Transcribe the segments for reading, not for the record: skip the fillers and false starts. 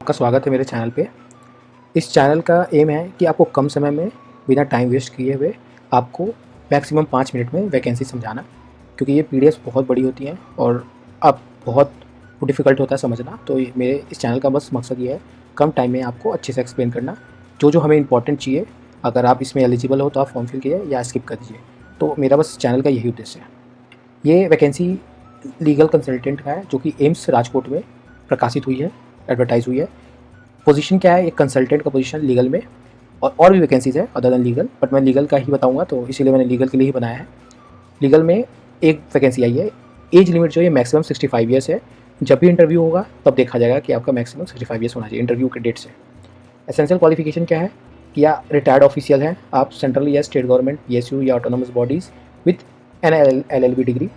आपका स्वागत है मेरे चैनल पे। इस चैनल का एम है कि आपको कम समय में बिना टाइम वेस्ट किए हुए आपको मैक्सिमम 5 मिनट में वैकेंसी समझाना, क्योंकि ये पीडीएफ्स बहुत बड़ी होती हैं और अब बहुत डिफ़िकल्ट होता है समझना। तो मेरे इस चैनल का बस मकसद ये है कम टाइम में आपको अच्छे से एक्सप्लेन करना, जो हमें इंपॉर्टेंट चाहिए। अगर आप इसमें एलिजिबल हो तो आप फॉर्म फिल कीजिए या स्किप कर दीजिए। तो मेरा बस चैनल का यही उद्देश्य है। ये वैकेंसी लीगल कंसल्टेंट का है, जो कि एम्स राजकोट में प्रकाशित हुई है, एडवर्टाइज़ हुई है। पोजीशन क्या है? एक कंसल्टेंट का पोजीशन लीगल में, और भी वैकेंसीज़ है अदर देन लीगल, बट मैं लीगल का ही बताऊंगा, तो इसीलिए मैंने लीगल के लिए ही बनाया है। लीगल में एक वैकेंसी आई है। एज लिमिट जो है मैक्सिमम 65 ईयर्स है। जब भी इंटरव्यू होगा तब देखा जाएगा कि आपका मैक्सिमम 65 ईयर्स होना चाहिए इंटरव्यू के डेट से। एसेंशियल क्वालिफिकेशन क्या है? कि या रिटायर्ड ऑफिशियल हैं आप, सेंट्रल या स्टेट गवर्नमेंट, पीएसयू या autonomous bodies with an LLB degree.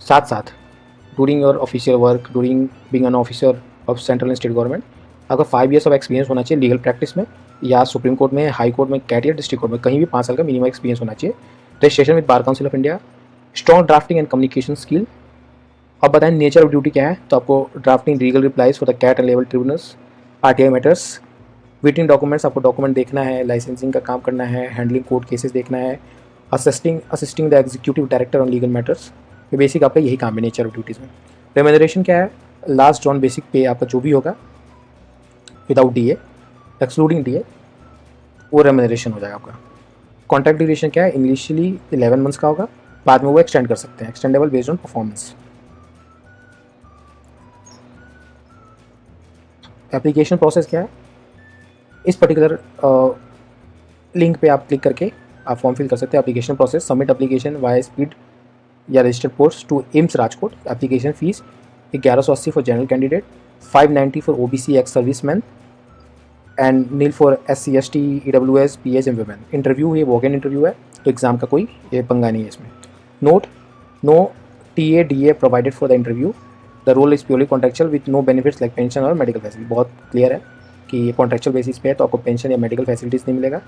साथ साथ during your official work, during being an officer of central and state government, अगर 5 ईयर्स ऑफ एक्सपीरियंस होना चाहिए लीगल प्रैक्टिस में, या सुप्रीम कोर्ट में, हाई कोर्ट में, कैट या डिस्ट्रिक्ट कोर्ट में, कहीं भी 5 साल का मिनिमम एक्सपीरियंस होना चाहिए। Registration with bar council of India, strong drafting and communication skill. अब बताएं नेचर ऑफ ड्यूटी क्या है? तो आपको drafting legal replies for the CAT and level tribunals, RTI matters, vetting documents, आपको डॉक्यूमेंट देखना है, लाइसेंसिंग का काम करना है, हैंडलिंग कोर्ट केसेस देखना है, assisting the executive director on legal matters. ये बेसिक आपका यही काम है नेचर ऑफ ड्यूटीज़ में। रेम्यूनरेशन क्या है? लास्ट ऑन बेसिक पे आपका जो भी होगा विदाउट डीए, एक्सक्लूडिंग डीए, वो रेम्यूनरेशन हो जाएगा आपका। कॉन्ट्रैक्ट ड्यूरेशन क्या है? इनिशियली 11 मंथ्स का होगा, बाद में वो एक्सटेंड कर सकते हैं, extendable based on performance. Application process क्या है? इस पर्टिकुलर लिंक पे आप क्लिक करके आप फॉर्म फिल कर सकते हैं। Application process: submit application via speed या registered post to AIIMS Rajkot. Application fee 1180 for general candidate, 590 for OBC ex serviceman and nil for SC ST EWS PH and women. Interview ये walk in interview है, तो exam का कोई ये पंगा नहीं है इसमें। Note: no TA DA provided for the interview, the role is purely contractual with no benefits like pension और मेडिकल फैसिलिटी। बहुत क्लियर है कि ये कॉन्ट्रेक्चुअल बेसिस पे है, तो आपको पेंशन या मेडिकल फैसिलिटीज़ नहीं मिलेगा,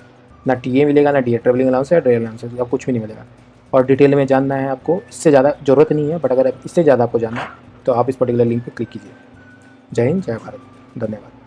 ना TA मिलेगा, ना DA ट्रेवलिंग अलाउंस या ड्राइवर अलाउंस, आपको कुछ भी नहीं मिलेगा। और डिटेल में जानना है आपको, इससे ज़्यादा ज़रूरत नहीं है, बट अगर इससे ज़्यादा आपको जानना है तो आप इस पर्टिकुलर लिंक पर क्लिक कीजिए। जय हिंद, जय भारत, धन्यवाद।